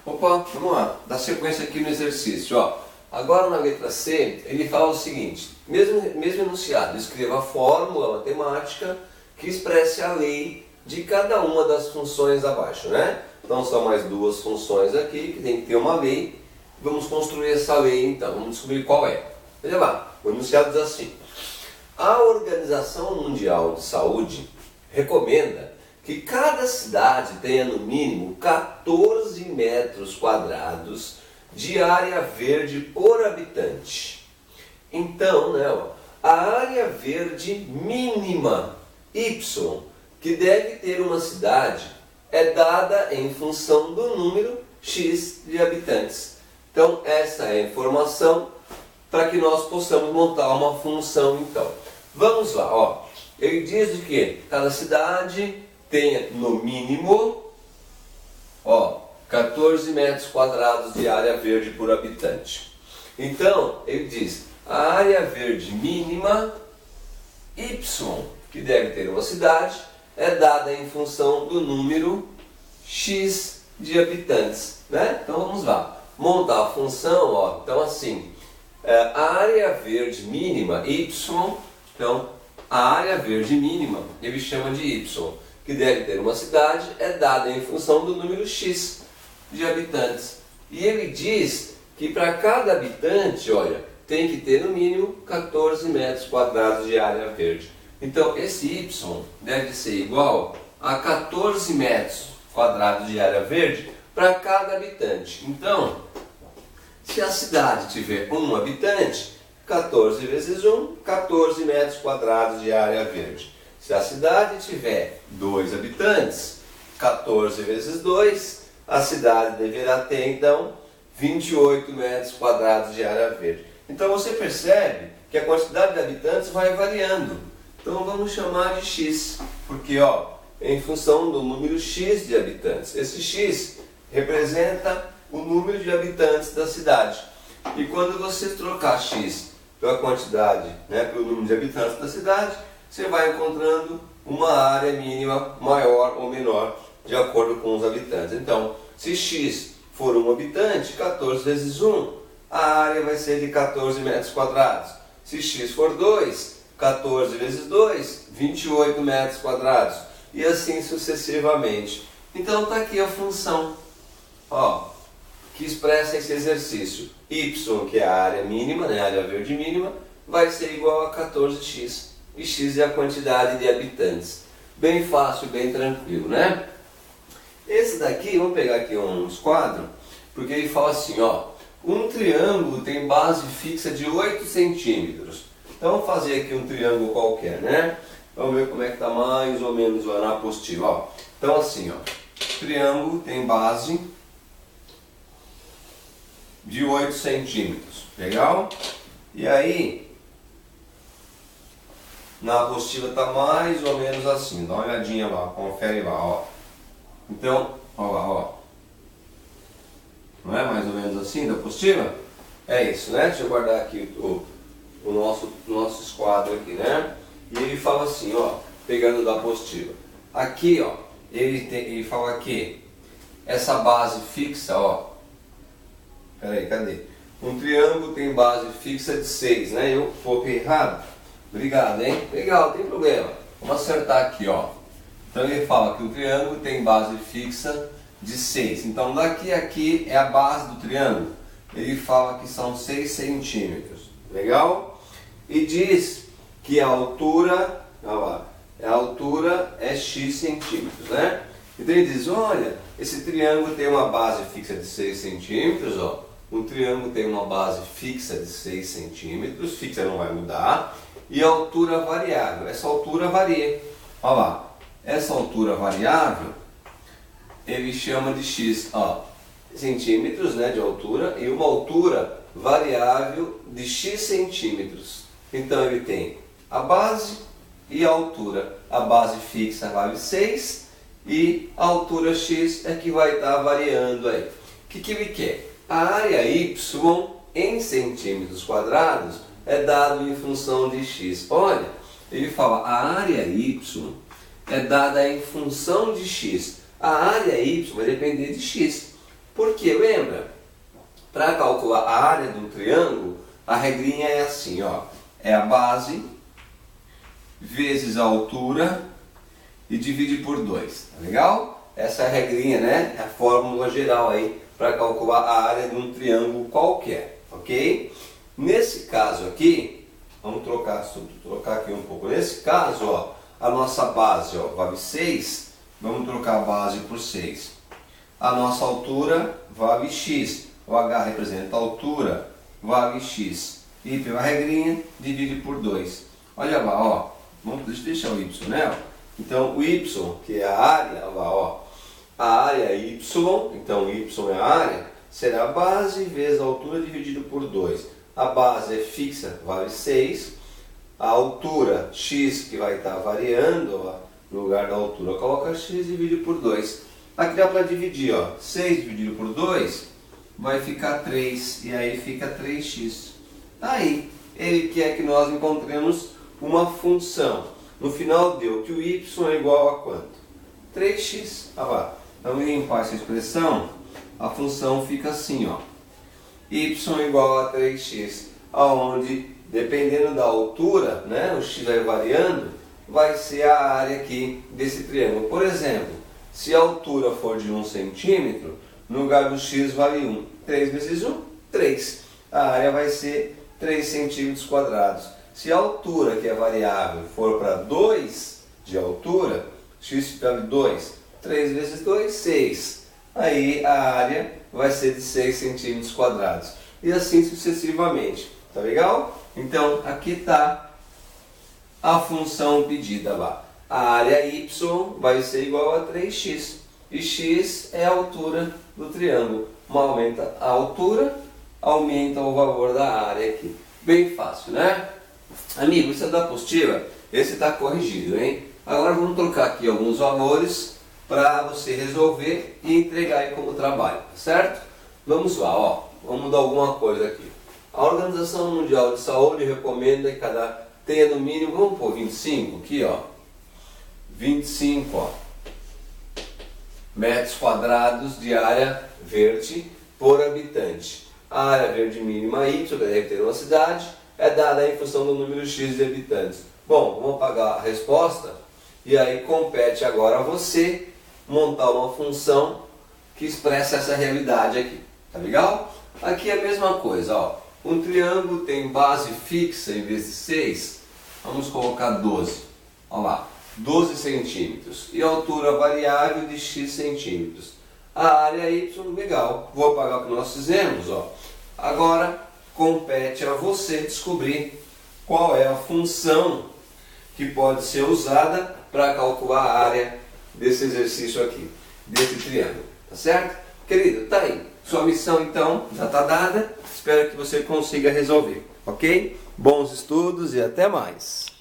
Opa, vamos lá, dá sequência aqui no exercício. Ó. Agora na letra C, ele fala o seguinte: mesmo enunciado, escreva a fórmula matemática que expresse a lei de cada uma das funções abaixo, né? Então são mais duas funções aqui, que tem que ter uma lei. Vamos construir essa lei então, vamos descobrir qual é. Veja lá, o enunciado diz assim: a Organização Mundial de Saúde recomenda que cada cidade tenha no mínimo 14 metros quadrados de área verde por habitante. Então, né, ó, a área verde mínima, Y, que deve ter uma cidade, é dada em função do número X de habitantes. Então, essa é a informação para que nós possamos montar uma função, então. Vamos lá, ó. Ele diz que cada cidade tenha no mínimo, ó, 14 metros quadrados de área verde por habitante. Então, ele diz, a área verde mínima, Y, que deve ter uma cidade, é dada em função do número X de habitantes, né? Então, vamos lá. Montar a função, ó, então assim, a área verde mínima, Y, então, a área verde mínima, ele chama de Y, que deve ter uma cidade, é dada em função do número X de habitantes. E ele diz que para cada habitante, olha, tem que ter no mínimo 14 metros quadrados de área verde. Então esse Y deve ser igual a 14 metros quadrados de área verde para cada habitante. Então, se a cidade tiver um habitante, 14 vezes 1, 14 metros quadrados de área verde. Se a cidade tiver 2 habitantes, 14 vezes 2, a cidade deverá ter então 28 metros quadrados de área verde. Então você percebe que a quantidade de habitantes vai variando. Então vamos chamar de X, porque ó, em função do número X de habitantes. Esse X representa o número de habitantes da cidade. E quando você trocar X pela quantidade, né, pelo número de habitantes da cidade, você vai encontrando uma área mínima maior ou menor de acordo com os habitantes. Então, se X for um habitante, 14 vezes 1, a área vai ser de 14 metros quadrados. Se X for 2, 14 vezes 2, 28 metros quadrados. E assim sucessivamente. Então está aqui a função, ó, que expressa esse exercício. Y, que é a área mínima, né, a área verde mínima, vai ser igual a 14x. E x é a quantidade de habitantes. Bem fácil, bem tranquilo, né? Esse daqui, vamos pegar aqui uns quadros, porque ele fala assim, ó, um triângulo tem base fixa de 8 centímetros. Então vamos fazer aqui um triângulo qualquer, né? Vamos ver como é que está mais ou menos lá na apostila, ó. Então assim, ó, triângulo tem base de 8 centímetros, legal? E aí, na apostila está mais ou menos assim, dá uma olhadinha lá, confere lá, ó. Então, ó lá, ó. Não é mais ou menos assim da apostila? É isso, né? Deixa eu guardar aqui o nosso esquadro aqui, né? E ele fala assim, ó, pegando da apostila. Aqui, ó, ele fala que essa base fixa, ó. Peraí, cadê? Um triângulo tem base fixa de 6, né? Eu coloquei errado? Obrigado, hein? Legal, não tem problema. Vamos acertar aqui, ó. Então ele fala que o triângulo tem base fixa de 6. Então daqui a aqui é a base do triângulo. Ele fala que são 6 centímetros. Legal? E diz que a altura, olha lá, a altura é x centímetros, né? Então ele diz, olha, esse triângulo tem uma base fixa de 6 centímetros, ó. Um triângulo tem uma base fixa de 6 centímetros, fixa não vai mudar, e a altura variável. Essa altura varia. Olha lá, essa altura variável, ele chama de x, ó, centímetros, né, de altura, e uma altura variável de x centímetros. Então ele tem a base e a altura. A base fixa vale 6 e a altura x é que vai estar variando aí. O que ele quer? A área y em centímetros quadrados é dado em função de x. Olha, ele fala a área y é dada em função de x. A área y vai depender de x. Porque, lembra, para calcular a área do triângulo, a regrinha é assim, ó, é a base vezes a altura e divide por 2, tá legal? Essa é a regrinha, né? É a fórmula geral aí para calcular a área de um triângulo qualquer, ok? Nesse caso aqui, vamos trocar aqui um pouco. Nesse caso, ó, a nossa base, ó, vale 6, vamos trocar a base por 6. A nossa altura vale x, o h representa a altura, vale x. E pela regrinha, divide por 2. Olha lá, ó, deixa eu deixar o y, né? Então o y, que é a área, olha lá, ó, a área é y, então y é a área, será a base vezes a altura dividido por 2. A base é fixa, vale 6. A altura, x, que vai estar variando, ó, no lugar da altura, coloca x e divide por 2. Aqui dá para dividir, ó, 6 dividido por 2 vai ficar 3, e aí fica 3x. Aí, ele quer que nós encontremos uma função. No final deu que o y é igual a quanto? 3x. Ah, lá. Vamos limpar essa expressão. A função fica assim, ó. Y é igual a 3x, aonde, dependendo da altura, né, o x vai variando, vai ser a área aqui desse triângulo. Por exemplo, se a altura for de 1 centímetro, no lugar do x vale 1. 3 vezes 1, 3. A área vai ser 3 centímetros quadrados. Se a altura, que é variável, for para 2 de altura, x vale 2. 3 vezes 2, 6. Aí a área vai ser de 6 centímetros quadrados. E assim sucessivamente. Tá legal? Então, aqui está a função pedida lá. A área y vai ser igual a 3x. E x é a altura do triângulo. Aumenta a altura, aumenta o valor da área aqui. Bem fácil, né? Amigo, isso é da apostila? Esse está corrigido, hein? Agora vamos trocar aqui alguns valores para você resolver e entregar aí como trabalho, tá certo? Vamos lá, ó. Vamos mudar alguma coisa aqui. A Organização Mundial de Saúde recomenda que cada tenha no mínimo, vamos pôr 25 aqui, ó. 25, ó, metros quadrados de área verde por habitante. A área verde mínima Y, que deve ter uma cidade, é dada em função do número X de habitantes. Bom, vamos apagar a resposta e aí compete agora a você montar uma função que expressa essa realidade aqui. Tá legal? Aqui é a mesma coisa, ó. Um triângulo tem base fixa em vez de 6, vamos colocar 12. Olha lá, 12 centímetros. E a altura variável de x centímetros. A área y, legal. Vou apagar o que nós fizemos, ó. Agora compete a você descobrir qual é a função que pode ser usada para calcular a área desse exercício aqui, desse triângulo. Tá certo? Querido, tá aí. Sua missão então já está dada. Espero que você consiga resolver, ok? Bons estudos e até mais!